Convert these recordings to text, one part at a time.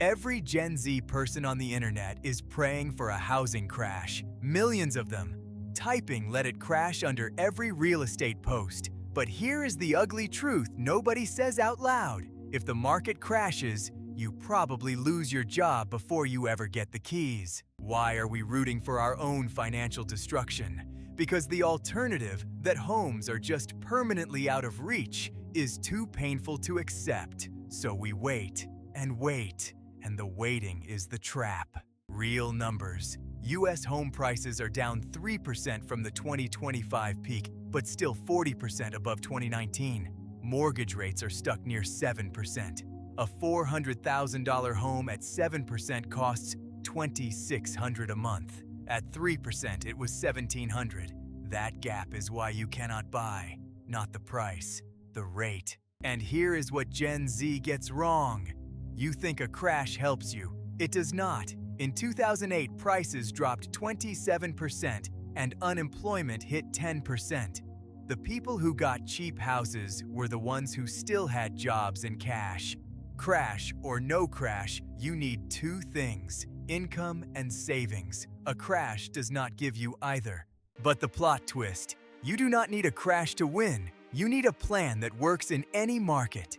Every Gen Z person on the internet is praying for a housing crash, millions of them. Typing "let it crash" under every real estate post. But here is the ugly truth nobody says out loud. If the market crashes, you probably lose your job before you ever get the keys. Why are we rooting for our own financial destruction? Because the alternative, that homes are just permanently out of reach, is too painful to accept. So we wait and wait, and the waiting is the trap. Real numbers. U.S. home prices are down 3% from the 2025 peak, but still 40% above 2019. Mortgage rates are stuck near 7%. A $400,000 home at 7% costs $2,600 a month. At 3%, it was $1,700. That gap is why you cannot buy. Not the price, the rate. And here is what Gen Z gets wrong. You think a crash helps you. It does not. In 2008, prices dropped 27% and unemployment hit 10%. The people who got cheap houses were the ones who still had jobs and cash. Crash or no crash, you need two things: income and savings. A crash does not give you either. But the plot twist: you do not need a crash to win. You need a plan that works in any market.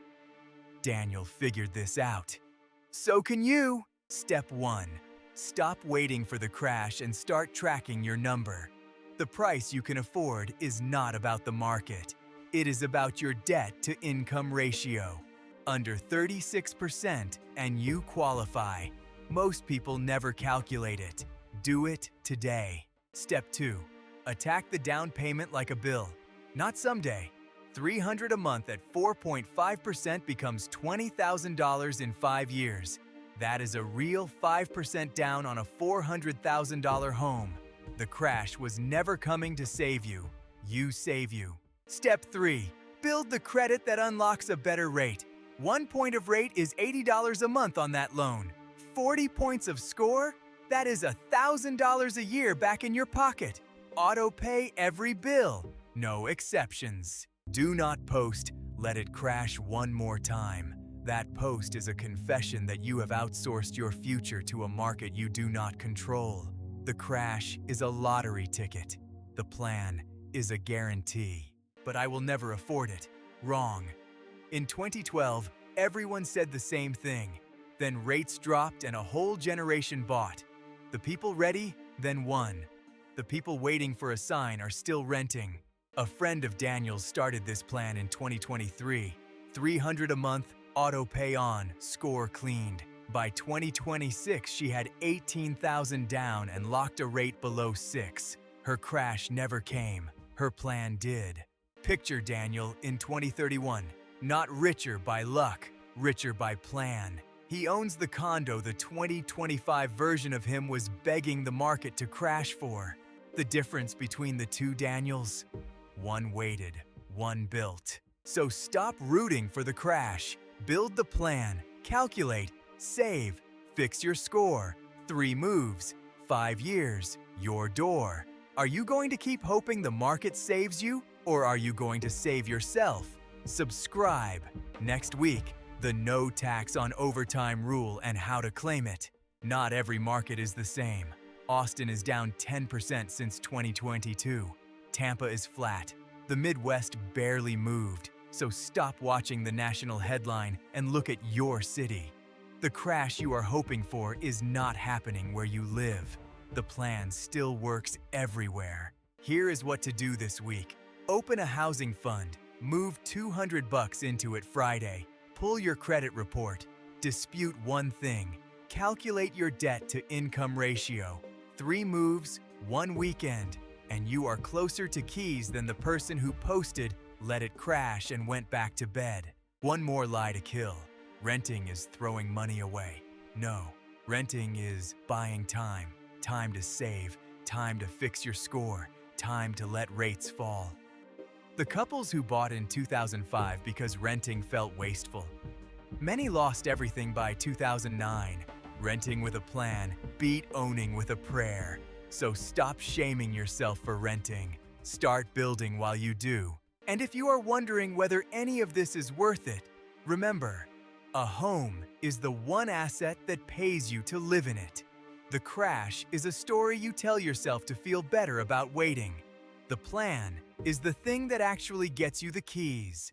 Daniel figured this out. So can you. Step 1. Stop waiting for the crash and start tracking your number. The price you can afford is not about the market. It is about your debt-to-income ratio. Under 36% and you qualify. Most people never calculate it. Do it today. Step 2. Attack the down payment like a bill. Not someday. $300 a month at 4.5% becomes $20,000 in 5 years. That is a real 5% down on a $400,000 home. The crash was never coming to save you. You save you. Step 3. Build the credit that unlocks a better rate. 1 point of rate is $80 a month on that loan. 40 points of score? That is $1,000 a year back in your pocket. Auto pay every bill. No exceptions. Do not post "let it crash" one more time. That post is a confession that you have outsourced your future to a market you do not control. The crash is a lottery ticket. The plan is a guarantee. But I will never afford it. Wrong. In 2012, everyone said the same thing. Then rates dropped and a whole generation bought. The people ready then won. The people waiting for a sign are still renting. A friend of Daniel's started this plan in 2023. $300 a month, auto pay on, score cleaned. By 2026, she had $18,000 down and locked a rate below 6. Her crash never came. Her plan did. Picture Daniel in 2031. Not richer by luck, richer by plan. He owns the condo the 2025 version of him was begging the market to crash for. The difference between the two Daniels? One waited, one built. So stop rooting for the crash. Build the plan, calculate, save, fix your score. 3 moves, 5 years, your door. Are you going to keep hoping the market saves you, or are you going to save yourself? Subscribe. Next week, the no tax on overtime rule and how to claim it. Not every market is the same. Austin is down 10% since 2022. Tampa is flat. The Midwest barely moved. So stop watching the national headline and look at your city. The crash you are hoping for is not happening where you live. The plan still works everywhere. Here is what to do this week. Open a housing fund. Move $200 into it Friday. Pull your credit report. Dispute one thing. Calculate your debt-to-income ratio. 3 moves, 1 weekend, and you are closer to keys than the person who posted "let it crash" and went back to bed. One more lie to kill. Renting is throwing money away. No, renting is buying time. Time to save, time to fix your score, time to let rates fall. The couples who bought in 2005 because renting felt wasteful. Many lost everything by 2009. Renting with a plan beat owning with a prayer. So stop shaming yourself for renting. Start building while you do. And if you are wondering whether any of this is worth it, remember, A home is the one asset that pays you to live in it. The crash is a story you tell yourself to feel better about waiting. The plan is the thing that actually gets you the keys.